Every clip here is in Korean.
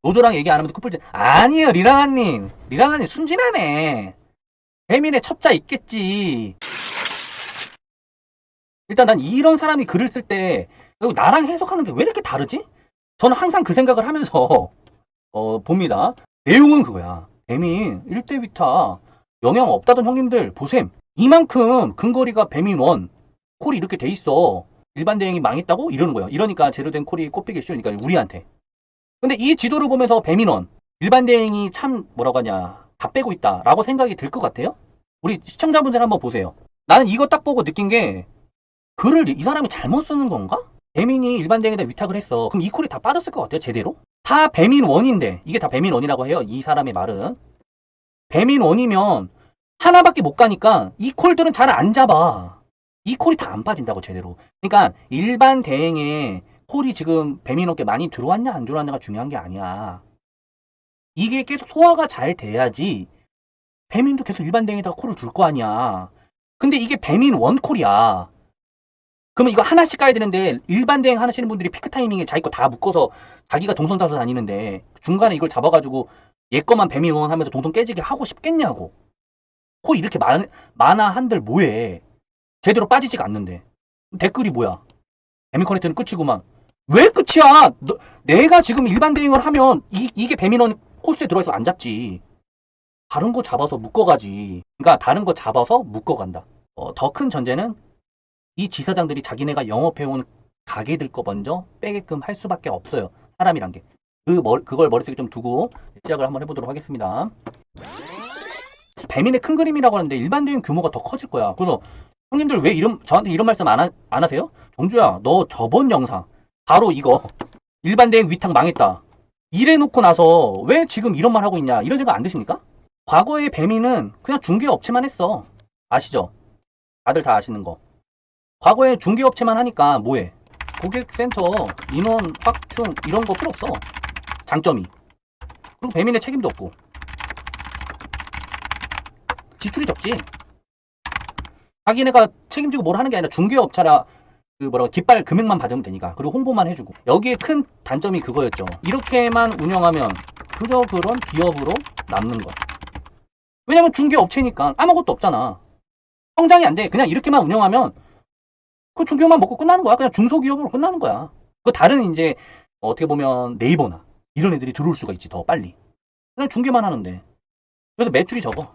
노조랑 얘기 안 하면 커플진. 아니에요, 리랑아님. 리랑아님 순진하네. 배민의 첩자 있겠지. 일단 난 이런 사람이 글을 쓸 때 나랑 해석하는 게 왜 이렇게 다르지? 저는 항상 그 생각을 하면서 봅니다. 내용은 그거야. 배민 1대 위타 영향 없다던 형님들 보셈. 이만큼 근거리가 배민 원 콜이 이렇게 돼 있어. 일반 대행이 망했다고 이러는 거야. 이러니까 제대로 된 콜이 꼽히기 쉬우니까 우리한테. 근데 이 지도를 보면서 배민 원 일반 대행이 참 뭐라고 하냐 다 빼고 있다라고 생각이 들 것 같아요? 우리 시청자분들 한번 보세요. 나는 이거 딱 보고 느낀 게 글을 이 사람이 잘못 쓰는 건가? 배민이 일반 대행에다 위탁을 했어. 그럼 이 콜이 다 빠졌을 것 같아요, 제대로? 다 배민 원인데 이게 다 배민 원이라고 해요. 이 사람의 말은. 배민 원이면 하나밖에 못 가니까 이 콜들은 잘 안 잡아. 이 콜이 다 안 빠진다고 제대로. 그러니까 일반 대행에 콜이 지금 배민 원께 많이 들어왔냐 안 들어왔냐가 중요한 게 아니야. 이게 계속 소화가 잘 돼야지 배민도 계속 일반 대행에다가 콜을 줄 거 아니야. 근데 이게 배민 원 콜이야. 그러면 이거 하나씩 가야 되는데 일반 대행 하시는 분들이 피크 타이밍에 자기 거 다 묶어서 자기가 동선 짜서 다니는데 중간에 이걸 잡아가지고 얘 거만 배민 원 하면서 동선 깨지게 하고 싶겠냐고. 콜 이렇게 많아 한들 뭐해. 제대로 빠지지가 않는데. 댓글이 뭐야. 배민 커넥트는 끝이구만. 왜 끝이야? 내가 지금 일반 대행을 하면 이게 배민원 코스에 들어가서 안 잡지. 다른 거 잡아서 묶어가지. 그러니까 다른 거 잡아서 묶어간다. 더 큰 전제는 이 지사장들이 자기네가 영업해온 가게들 거 먼저 빼게끔 할 수밖에 없어요. 사람이란 게. 그걸 머릿속에 좀 두고 시작을 한번 해보도록 하겠습니다. 배민의 큰 그림이라고 하는데 일반 대행 규모가 더 커질 거야. 그래서 형님들 왜 저한테 이런 말씀 안 하세요? 정주야, 너 저번 영상 바로 이거 일반 대행 위탁 망했다. 이래놓고 나서 왜 지금 이런 말 하고 있냐 이런 생각 안 드십니까? 과거의 배민은 그냥 중개업체만 했어. 아시죠? 다들 다 아시는 거. 과거에 중개업체만 하니까 뭐해? 고객센터, 인원 확충 이런 거 필요 없어. 장점이. 그리고 배민의 책임도 없고. 지출이 적지. 자기네가 책임지고 뭘 하는 게 아니라 중개업체라 깃발 금액만 받으면 되니까. 그리고 홍보만 해주고. 여기에 큰 단점이 그거였죠. 이렇게만 운영하면 그저 그런 기업으로 남는 거야. 왜냐면 중개업체니까 아무것도 없잖아. 성장이 안 돼. 그냥 이렇게만 운영하면 그 중개업만 먹고 끝나는 거야. 그냥 중소기업으로 끝나는 거야. 그 다른 이제 어떻게 보면 네이버나 이런 애들이 들어올 수가 있지 더 빨리. 그냥 중개만 하는데. 그래서 매출이 적어.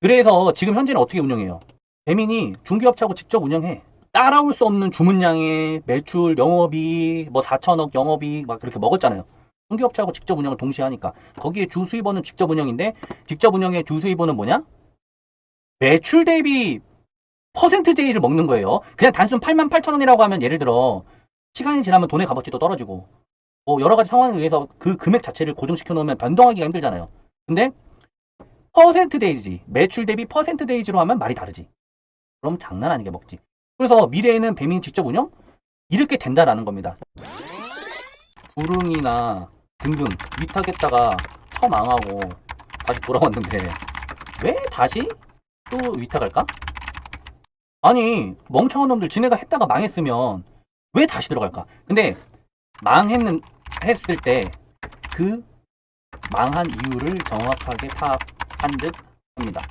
그래서 지금 현재는 어떻게 운영해요? 배민이 중개업체하고 직접 운영해. 따라올 수 없는 주문량의 매출, 영업이익, 뭐 4천억 영업이익 막 그렇게 먹었잖아요. 중개업체하고 직접 운영을 동시에 하니까. 거기에 주수입원은 직접 운영인데 직접 운영의 주수입원은 뭐냐? 매출 대비 퍼센트제이를 먹는 거예요. 그냥 단순 88,000원이라고 하면 예를 들어 시간이 지나면 돈의 값어치도 떨어지고 뭐 여러 가지 상황에 의해서 그 금액 자체를 고정시켜 놓으면 변동하기가 힘들잖아요. 근데 퍼센트데이지, 매출 대비 퍼센트데이지로 하면 말이 다르지. 그럼 장난 아니게 먹지. 그래서 미래에는 배민 직접 운영? 이렇게 된다라는 겁니다. 불응이나 등등 위탁했다가 처망하고 다시 돌아왔는데 왜 다시 또 위탁할까? 아니 멍청한 놈들 지네가 했다가 망했으면 왜 다시 들어갈까? 근데 했을 때 그 망한 이유를 정확하게 파악한 듯 합니다.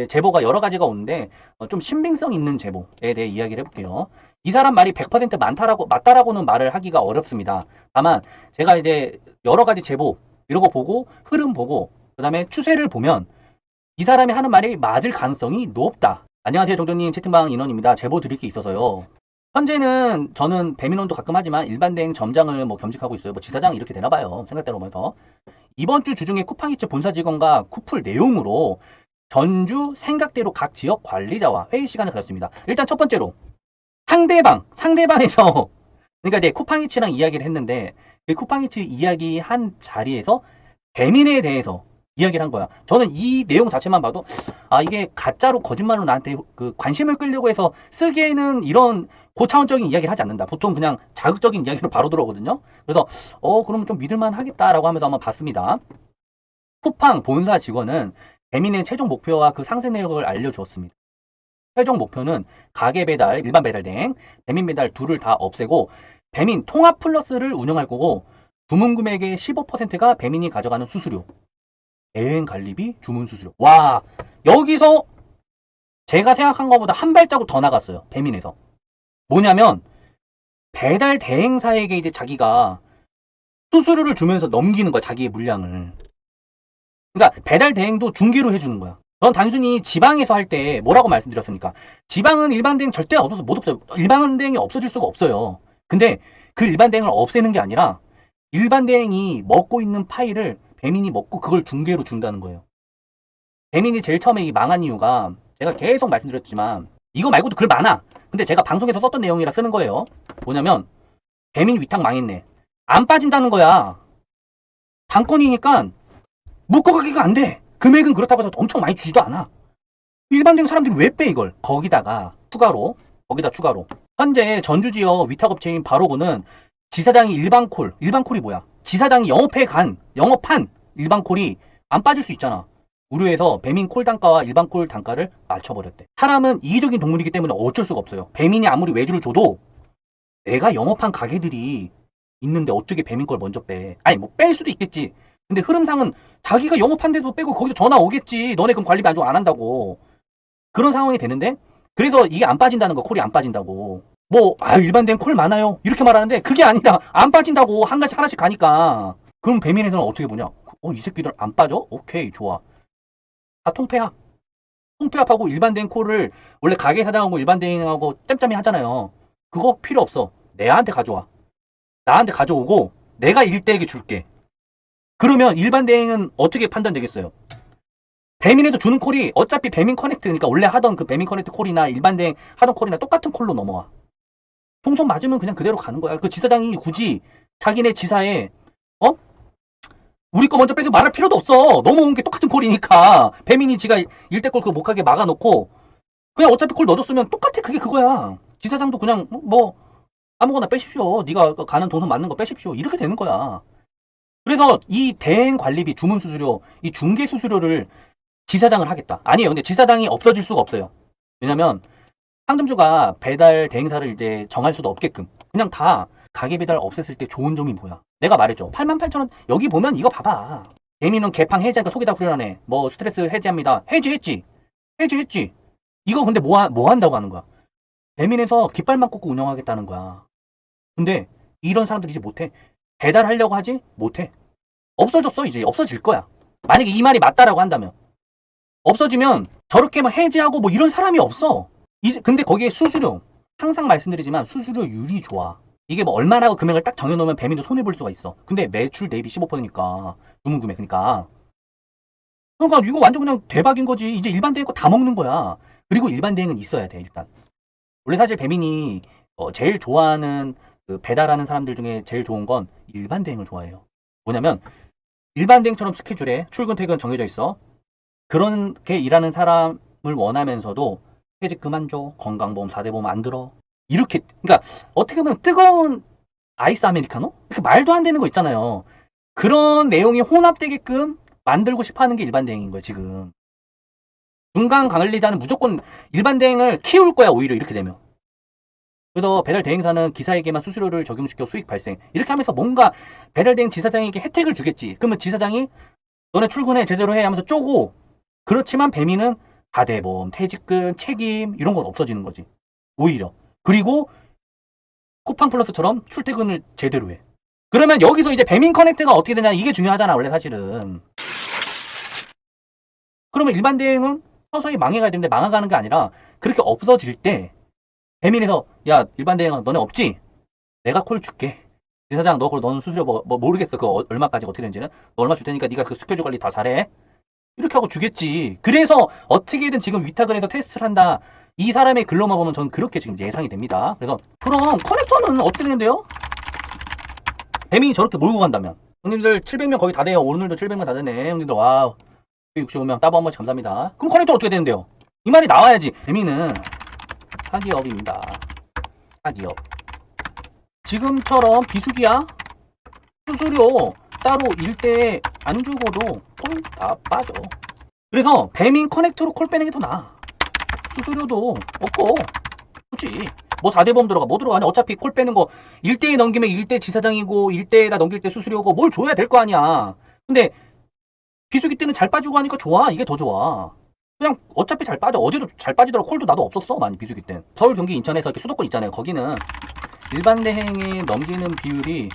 제보가 여러 가지가 오는데 좀 신빙성 있는 제보에 대해 이야기를 해볼게요. 이 사람 말이 100% 맞다라고는 말을 하기가 어렵습니다. 다만 제가 이제 여러 가지 제보 이런 거 보고 흐름 보고 그 다음에 추세를 보면 이 사람이 하는 말이 맞을 가능성이 높다. 안녕하세요 정정님, 채팅방 인원입니다. 제보 드릴 게 있어서요. 현재는 저는 배민원도 가끔 하지만 일반 대행 점장을 뭐 겸직하고 있어요. 뭐 지사장 이렇게 되나봐요. 생각대로 보면서 이번 주 주중에 쿠팡이츠 본사 직원과 쿠플 내용으로 전주 생각대로 각 지역 관리자와 회의 시간을 가졌습니다. 일단 첫 번째로 상대방에서 그러니까 이제 쿠팡이츠랑 이야기를 했는데 그 쿠팡이츠 이야기한 자리에서 배민에 대해서 이야기를 한 거야. 저는 이 내용 자체만 봐도 이게 가짜로 거짓말로 나한테 그 관심을 끌려고 해서 쓰기에는 이런 고차원적인 이야기를 하지 않는다. 보통 그냥 자극적인 이야기로 바로 들어오거든요. 그래서 그러면 좀 믿을만 하겠다라고 하면서 한번 봤습니다. 쿠팡 본사 직원은 배민의 최종 목표와 그 상세 내역을 알려주었습니다. 최종 목표는 가게 배달, 일반 배달 대행, 배민 배달 둘을 다 없애고 배민 통합 플러스를 운영할 거고 주문 금액의 15%가 배민이 가져가는 수수료. 대행 관리비, 주문 수수료. 와, 여기서 제가 생각한 것보다 한 발자국 더 나갔어요. 배민에서. 뭐냐면 배달 대행사에게 이제 자기가 수수료를 주면서 넘기는 거야. 자기의 물량을. 그러니까 배달 대행도 중개로 해주는 거야. 전 단순히 지방에서 할 때 뭐라고 말씀드렸습니까? 지방은 일반 대행 절대 없어서 못 없어요. 일반 대행이 없어질 수가 없어요. 근데 그 일반 대행을 없애는 게 아니라 일반 대행이 먹고 있는 파일을 배민이 먹고 그걸 중개로 준다는 거예요. 배민이 제일 처음에 이 망한 이유가 제가 계속 말씀드렸지만 이거 말고도 글 많아. 근데 제가 방송에서 썼던 내용이라 쓰는 거예요. 뭐냐면 배민 위탁 망했네. 안 빠진다는 거야. 당권이니까 묶어가기가 안 돼. 금액은 그렇다고 해서 엄청 많이 주지도 않아. 일반적인 사람들이 왜 빼 이걸? 거기다 추가로 현재 전주지역 위탁업체인 바로고는 지사장이 일반콜이 뭐야? 지사장이 영업한 일반콜이 안 빠질 수 있잖아. 우려해서 배민콜 단가와 일반콜 단가를 맞춰버렸대. 사람은 이기적인 동물이기 때문에 어쩔 수가 없어요. 배민이 아무리 외주를 줘도 내가 영업한 가게들이 있는데 어떻게 배민걸 먼저 빼? 아니 뭐 뺄 수도 있겠지. 근데 흐름상은 자기가 영업한 데도 빼고 거기도 전화 오겠지. 너네 그럼 관리비 안 한다고. 그런 상황이 되는데 그래서 이게 안 빠진다는 거. 콜이 안 빠진다고. 뭐 일반 대행 콜 많아요 이렇게 말하는데 그게 아니라 안 빠진다고. 한 가지 하나씩 가니까. 그럼 배민에서는 어떻게 보냐? 이 새끼들 안 빠져? 오케이 좋아. 다 통폐합하고 일반 대행 콜을 원래 가게 사장하고 일반 대행하고 짬짬이 하잖아요. 그거 필요 없어. 내한테 가져와. 나한테 가져오고 내가 일대에게 줄게. 그러면 일반 대행은 어떻게 판단되겠어요? 배민에도 주는 콜이 어차피 배민 커넥트, 그러니까 원래 하던 그 배민 커넥트 콜이나 일반 대행 하던 콜이나 똑같은 콜로 넘어와. 통속 맞으면 그냥 그대로 가는 거야. 그 지사장이 굳이 자기네 지사에 우리 거 먼저 빼서 말할 필요도 없어. 넘어온 게 똑같은 콜이니까. 배민이 지가 일대콜 그거 못 가게 막아놓고 그냥 어차피 콜 넣어줬으면 똑같아. 그게 그거야. 지사장도 그냥 뭐 아무거나 빼십시오. 네가 가는 동선 맞는 거 빼십시오. 이렇게 되는 거야. 그래서 이 대행 관리비, 주문 수수료, 이 중개 수수료를 지사장을 하겠다. 아니에요. 근데 지사장이 없어질 수가 없어요. 왜냐면 상점주가 배달 대행사를 이제 정할 수도 없게끔 그냥 다 가게 배달 없앴을 때 좋은 점이 뭐야? 내가 말했죠. 88,000원. 여기 보면 이거 봐봐. 배민은 개팡 해제하니까 속에다 후련하네. 뭐 스트레스 해제합니다. 해제했지. 이거 근데 뭐 한다고 하는 거야? 배민에서 깃발만 꽂고 운영하겠다는 거야. 근데 이런 사람들이 이제 못해. 배달하려고 하지? 못해. 없어졌어. 이제 없어질 거야. 만약에 이 말이 맞다라고 한다면. 없어지면 저렇게 막 해제하고 뭐 이런 사람이 없어. 근데 거기에 수수료. 항상 말씀드리지만 수수료율이 좋아. 이게 뭐 얼마라고 금액을 딱 정해놓으면 배민도 손해볼 수가 있어. 근데 매출 대비 15%니까. 주문 금액. 그러니까 이거 완전 그냥 대박인 거지. 이제 일반 대행 거 다 먹는 거야. 그리고 일반 대행은 있어야 돼. 일단. 원래 사실 배민이 제일 좋아하는 그 배달하는 사람들 중에 제일 좋은 건 일반 대행을 좋아해요. 뭐냐면 일반 대행처럼 스케줄에 출근 퇴근 정해져 있어. 그렇게 일하는 사람을 원하면서도 퇴직 그만 줘. 건강보험 4대 보험 안 들어. 이렇게 그러니까 어떻게 보면 뜨거운 아이스 아메리카노? 이렇게 말도 안 되는 거 있잖아요. 그런 내용이 혼합되게끔 만들고 싶어하는 게 일반 대행인 거예요. 지금. 중간 관리자는 무조건 일반 대행을 키울 거야. 오히려 이렇게 되면. 그래서 배달 대행사는 기사에게만 수수료를 적용시켜 수익 발생. 이렇게 하면서 뭔가 배달 대행 지사장에게 혜택을 주겠지. 그러면 지사장이 너네 출근해 제대로 해 하면서 쪼고. 그렇지만 배민은 가대보험, 퇴직금, 책임 이런 건 없어지는 거지. 오히려. 그리고 쿠팡 플러스처럼 출퇴근을 제대로 해. 그러면 여기서 이제 배민 커넥트가 어떻게 되냐 이게 중요하잖아 원래 사실은. 그러면 일반 대행은 서서히 망해가야 되는데 망해가는 게 아니라 그렇게 없어질 때 배민에서 야 일반 대행아 너네 없지? 내가 콜 줄게. 지사장 너는 수수료 뭐 모르겠어. 그 얼마까지 어떻게 되는지는. 너 얼마 줄 테니까 네가 그 스케줄 관리 다 잘해. 이렇게 하고 주겠지. 그래서 어떻게든 지금 위탁을 해서 테스트를 한다. 이 사람의 글로만 보면 저는 그렇게 지금 예상이 됩니다. 그래서 그럼 커넥터는 어떻게 되는데요? 배민이 저렇게 몰고 간다면 형님들 700명 거의 다 돼요. 오늘도 700명 다 되네. 형님들 와 65명 따보 한 번씩 감사합니다. 그럼 커넥터 어떻게 되는데요? 이 말이 나와야지. 배민은 사기업입니다. 사기업. 지금처럼 비수기야? 수수료 따로 일대에 안 주고도 콜 다 빠져. 그래서 배민 커넥터로 콜 빼는 게 더 나아. 수수료도 없고. 그렇지. 뭐 4대보험 들어가 뭐 들어가냐. 어차피 콜 빼는 거 1대2 넘기면 1대 지사장이고 1대에다 넘길 때 수수료고 뭘 줘야 될 거 아니야. 근데 비수기 때는 잘 빠지고 하니까 좋아. 이게 더 좋아. 그냥 어차피 잘 빠져. 어제도 잘 빠지더라고. 콜도 나도 없었어. 많이 비수기 때. 서울, 경기, 인천에서 이렇게 수도권 있잖아요. 거기는 일반 대행에 넘기는 비율이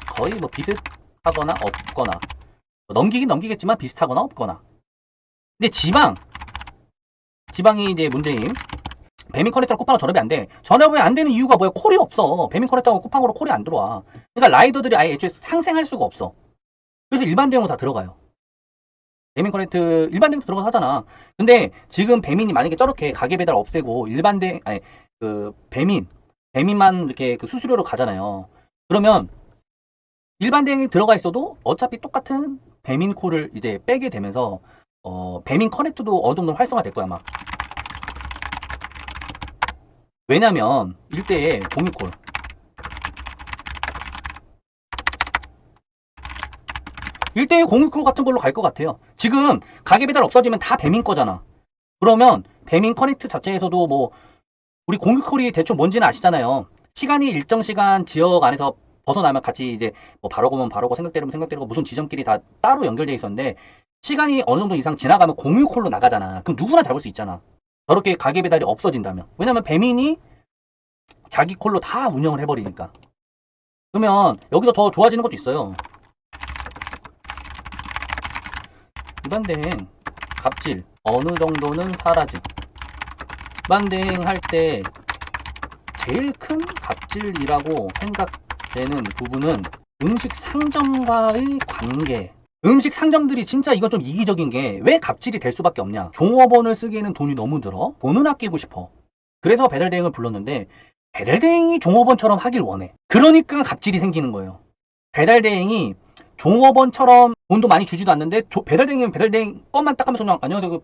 거의 뭐 비슷하거나 없거나, 넘기긴 넘기겠지만 비슷하거나 없거나. 근데 지방이 이제 문제임. 배민 커넥터랑 쿠팡으로 전업이 안 돼. 전업이 안 되는 이유가 뭐야? 콜이 없어. 배민 커넥터하고 쿠팡으로 콜이 안 들어와. 그러니까 라이더들이 아예 애초에 상생할 수가 없어. 그래서 일반 대행으로 다 들어가요. 배민 커넥트 일반 대행 들어가서 하잖아. 근데 지금 배민이 만약에 저렇게 가게 배달 없애고 일반 대행, 아니 그 배민만 이렇게 그 수수료로 가잖아요. 그러면 일반 대행이 들어가 있어도 어차피 똑같은 배민 콜을 이제 빼게 되면서 배민 커넥트도 어느 정도 활성화될 거야 아마. 왜냐면 일대에 공유콜, 일대의 공유콜 같은 걸로 갈 것 같아요. 지금 가게 배달 없어지면 다 배민 거잖아. 그러면 배민 커넥트 자체에서도 뭐 우리 공유콜이 대충 뭔지는 아시잖아요. 시간이 일정 시간 지역 안에서 벗어나면 같이 이제 뭐 바로 고면 바로고 생각대로면 생각대로고 무슨 지점끼리 다 따로 연결돼 있었는데 시간이 어느 정도 이상 지나가면 공유콜로 나가잖아. 그럼 누구나 잡을 수 있잖아. 저렇게 가게 배달이 없어진다면. 왜냐면 배민이 자기 콜로 다 운영을 해버리니까. 그러면 여기서 더 좋아지는 것도 있어요. 일반 대행 갑질 어느 정도는 사라짐. 일반 대행 할 때 제일 큰 갑질이라고 생각되는 부분은 음식 상점과의 관계. 음식 상점들이 진짜 이건 좀 이기적인 게 왜 갑질이 될 수밖에 없냐. 종업원을 쓰기에는 돈이 너무 들어. 돈은 아끼고 싶어. 그래서 배달대행을 불렀는데 배달대행이 종업원처럼 하길 원해. 그러니까 갑질이 생기는 거예요. 배달대행이 종업원처럼 돈도 많이 주지도 않는데 배달대행이면 배달대행 것만 닦으면서 그냥 안녕하세요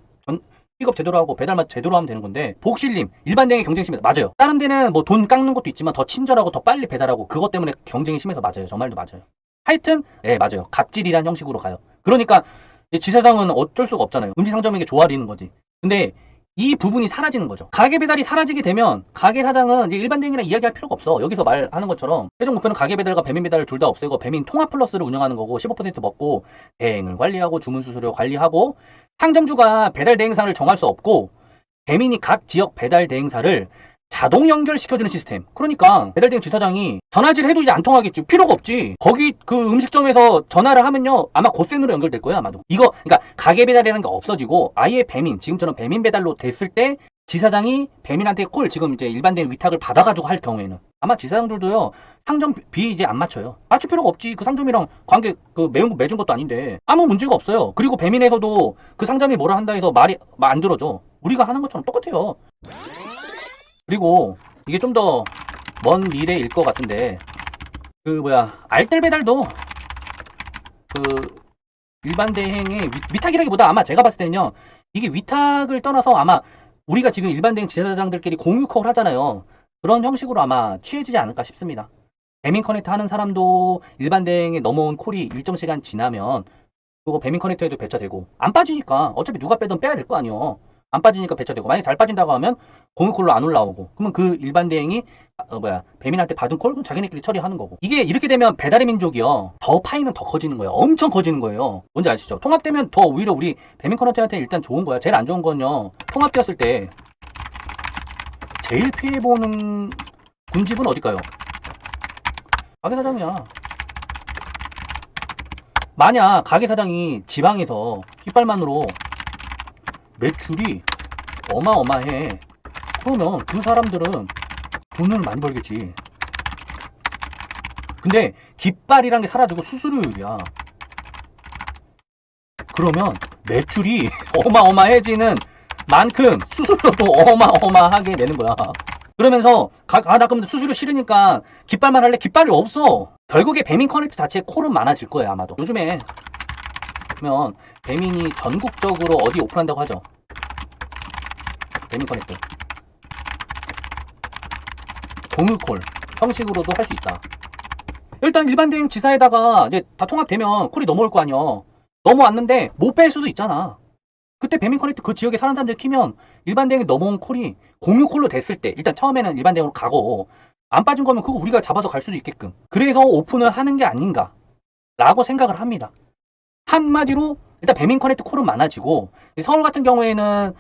픽업 제대로 하고 배달만 제대로 하면 되는 건데 복실님 일반 대행의 경쟁이 심해서 맞아요. 다른 데는 뭐 돈 깎는 것도 있지만 더 친절하고 더 빨리 배달하고 그것 때문에 경쟁이 심해서 맞아요. 저 말도 맞아요. 하여튼 예 맞아요. 갑질이란 형식으로 가요. 그러니까 지사장은 어쩔 수가 없잖아요. 음식 상점에게 조아리는 거지. 근데 이 부분이 사라지는 거죠. 가게 배달이 사라지게 되면 가게 사장은 이제 일반 대행이랑 이야기할 필요가 없어. 여기서 말하는 것처럼 최종 목표는 가게 배달과 배민 배달을 둘 다 없애고 배민 통합 플러스를 운영하는 거고 15% 먹고 대행을 관리하고 주문 수수료 관리하고 상점주가 배달 대행사를 정할 수 없고 배민이 각 지역 배달 대행사를 자동 연결시켜주는 시스템. 그러니까 배달대행 지사장이 전화질 해도 이제 안 통하겠지. 필요가 없지. 거기 그 음식점에서 전화를 하면요 아마 고센으로 연결될 거야 아마도. 이거 그러니까 가게 배달이라는 게 없어지고 아예 배민, 지금처럼 배민 배달로 됐을 때 지사장이 배민한테 콜 지금 이제 일반 대행 위탁을 받아가지고 할 경우에는 아마 지사장들도요 상점 비 이제 안 맞춰요. 맞출 필요가 없지. 그 상점이랑 관계 그 맺은 것도 아닌데 아무 문제가 없어요. 그리고 배민에서도 그 상점이 뭐라 한다 해서 말이 안 들어줘. 우리가 하는 것처럼 똑같아요. 그리고 이게 좀 더 먼 미래일 것 같은데 그 뭐야 알뜰 배달도 그 일반 대행의 위탁이라기보다 아마 제가 봤을 때는요 이게 위탁을 떠나서 아마 우리가 지금 일반 대행 지사장들끼리 공유콜 하잖아요. 그런 형식으로 아마 취해지지 않을까 싶습니다. 배민 커넥트 하는 사람도 일반 대행에 넘어온 콜이 일정 시간 지나면 그거 배민 커넥터에도 배차되고 안 빠지니까 어차피 누가 빼든 빼야 될 거 아니에요. 안 빠지니까 배차되고 만약에 잘 빠진다고 하면 공유콜로 안 올라오고 그러면 그 일반 대행이 배민한테 받은 콜 그럼 자기네끼리 처리하는 거고. 이게 이렇게 되면 배달의 민족이요 더 파이는 더 커지는 거예요. 엄청 커지는 거예요. 뭔지 아시죠? 통합되면 더 오히려 우리 배민 커넥터한테 일단 좋은 거야. 제일 안 좋은 건요 통합되었을 때 제일 피해보는 군집은 어딜까요? 가게 사장이야. 만약 가게 사장이 지방에서 깃발만으로 매출이 어마어마해. 그러면 그 사람들은 돈을 많이 벌겠지. 근데 깃발이란 게 사라지고 수수료율이야. 그러면 매출이 어마어마해지는 만큼 수수료도 어마어마하게 내는 거야. 그러면서 나 그럼 수수료 싫으니까 깃발만 할래? 깃발이 없어. 결국에 배민 커넥트 자체에 콜은 많아질 거예요 아마도. 요즘에 그러면 배민이 전국적으로 어디 오픈한다고 하죠. 배민 커넥트 공유콜 형식으로도 할 수 있다. 일단 일반 대행 지사에다가 이제 다 통합되면 콜이 넘어올 거 아니야. 넘어왔는데 못 뺄 수도 있잖아. 그때 배민 커넥트 그 지역에 사는 사람들 키면 일반 대행에 넘어온 콜이 공유 콜로 됐을 때 일단 처음에는 일반 대행으로 가고 안 빠진 거면 그거 우리가 잡아서 갈 수도 있게끔 그래서 오픈을 하는 게 아닌가라고 생각을 합니다. 한마디로 일단 배민 커넥트 콜은 많아지고 서울 같은 경우에는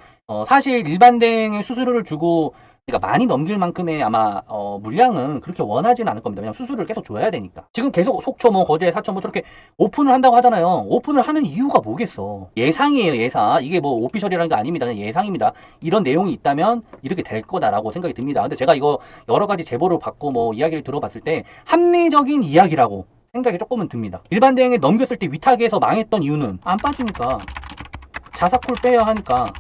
사실 일반 대행의 수수료를 주고 그러니까 많이 넘길 만큼의 아마 물량은 그렇게 원하지는 않을 겁니다. 왜냐면 수수료를 계속 줘야 되니까. 지금 계속 속초 뭐 거제 사천 뭐 저렇게 오픈을 한다고 하잖아요. 오픈을 하는 이유가 뭐겠어. 예상이에요, 예상. 이게 뭐 오피셜이라는 게 아닙니다. 그냥 예상입니다. 이런 내용이 있다면 이렇게 될 거다라고 생각이 듭니다. 근데 제가 이거 여러 가지 제보를 받고 뭐 이야기를 들어봤을 때 합리적인 이야기라고 생각이 조금은 듭니다. 일반 대행에 넘겼을 때 위탁에서 망했던 이유는 안 빠지니까 자사콜 빼야 하니까.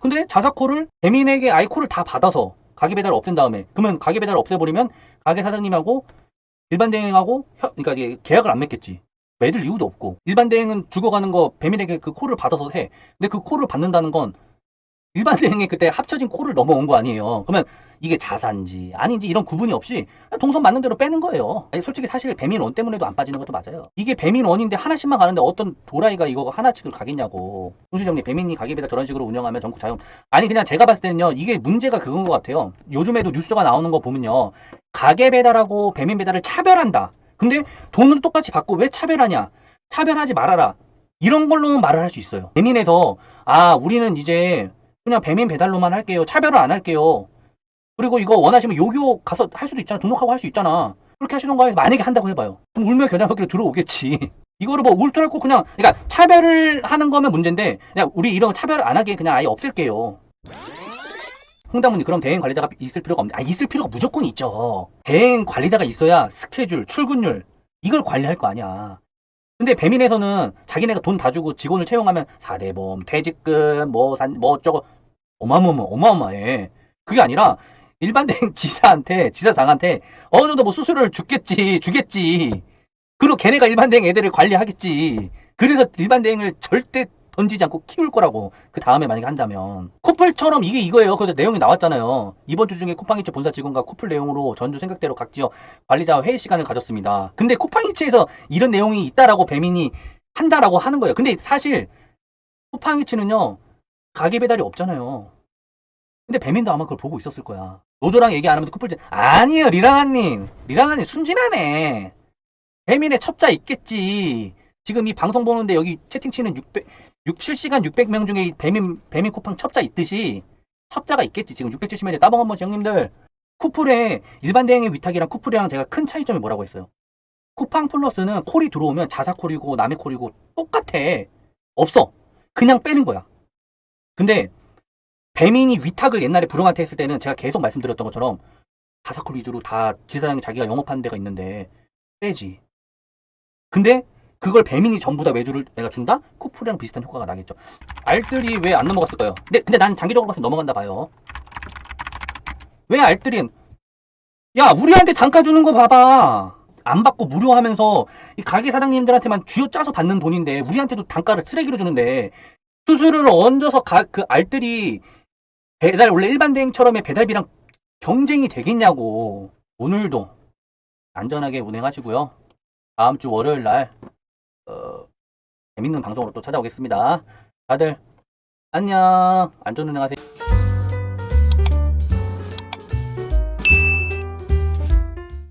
근데 자사콜을 배민에게 아이콜을 다 받아서 가게 배달을 없앤 다음에 그러면 가게 배달을 없애버리면 가게 사장님하고 일반 대행하고 그러니까 이게 계약을 안 맺겠지. 맺을 이유도 없고 일반 대행은 죽어가는 거 배민에게 그 콜을 받아서 해. 근데 그 콜을 받는다는 건 일반 대행이 그때 합쳐진 콜을 넘어온 거 아니에요. 그러면 이게 자산지 아닌지 이런 구분이 없이 동선 맞는 대로 빼는 거예요. 아니, 솔직히 사실 배민원 때문에도 안 빠지는 것도 맞아요. 이게 배민원인데 하나씩만 가는데 어떤 도라이가 이거 하나씩을 가겠냐고. 홍실장님 배민이 가게 배달 저런 식으로 운영하면 전국 자영 아니 그냥 제가 봤을 때는요 이게 문제가 그건 것 같아요. 요즘에도 뉴스가 나오는 거 보면요 가게 배달하고 배민 배달을 차별한다. 근데 돈은 똑같이 받고 왜 차별하냐? 차별하지 말아라. 이런 걸로는 말을 할 수 있어요. 배민에서 아 우리는 이제 그냥 배민 배달로만 할게요. 차별을 안 할게요. 그리고 이거 원하시면 요교 가서 할 수도 있잖아. 등록하고 할 수 있잖아. 그렇게 하시던가 해서 만약에 한다고 해봐요. 그럼 울며 겨자먹기로 들어오겠지. 이거를 뭐 울트랄고 그냥 그러니까 차별을 하는 거면 문제인데 그냥 우리 이런 거 차별을 안 하게 그냥 아예 없앨게요. 홍당무님 그럼 대행 관리자가 있을 필요가 없는데 있을 필요가 무조건 있죠. 대행 관리자가 있어야 스케줄, 출근율 이걸 관리할 거 아니야. 근데 배민에서는 자기네가 돈 다 주고 직원을 채용하면 4대보험, 퇴직금, 뭐 어쩌고 어마어마해. 그게 아니라 일반 대행 지사한테, 지사장한테 어느 정도 뭐 수수료를 주겠지. 그리고 걔네가 일반 대행 애들을 관리하겠지. 그래서 일반 대행을 절대 던지지 않고 키울 거라고. 그 다음에 만약에 한다면. 쿠플처럼 이게 이거예요. 그래서 내용이 나왔잖아요. 이번 주 중에 쿠팡이츠 본사 직원과 쿠플 내용으로 전주 생각대로 각 지역 관리자와 회의 시간을 가졌습니다. 근데 쿠팡이츠에서 이런 내용이 있다라고 배민이 한다라고 하는 거예요. 근데 사실 쿠팡이츠는요. 가게 배달이 없잖아요. 근데 배민도 아마 그걸 보고 있었을 거야. 노조랑 얘기 안 하면 쿠플즈 아니에요. 리랑아님 순진하네. 배민에 첩자 있겠지. 지금 이 방송 보는데 여기 채팅 치는 실시간 600명 중에 배민 쿠팡 첩자 있듯이 첩자가 있겠지. 지금 670명인데 따봉 한 번씩 형님들. 쿠플의 일반 대행의 위탁이랑 쿠플이랑 제가 큰 차이점이 뭐라고 했어요. 쿠팡 플러스는 콜이 들어오면 자사콜이고 남의 콜이고 똑같아. 없어. 그냥 빼는 거야. 근데 배민이 위탁을 옛날에 불응한테 했을 때는 제가 계속 말씀드렸던 것처럼 자사콜 위주로 다 지사장이 자기가 영업하는 데가 있는데 빼지. 근데 그걸 배민이 전부 다 외주를 내가 준다? 쿠플이랑 비슷한 효과가 나겠죠. 알뜰이 왜 안 넘어갔을까요? 근데 난 장기적으로 봐서 넘어간다 봐요. 왜 알뜰이 야 우리한테 단가 주는 거 봐봐. 안 받고 무료 하면서 이 가게 사장님들한테만 쥐어짜서 받는 돈인데 우리한테도 단가를 쓰레기로 주는데 수수료를 얹어서 그 알뜰이 배달 원래 일반 대행처럼의 배달비랑 경쟁이 되겠냐고. 오늘도 안전하게 운행하시고요. 다음 주 월요일 날 재밌는 방송으로 또 찾아오겠습니다. 다들 안녕. 안전 운행하세요.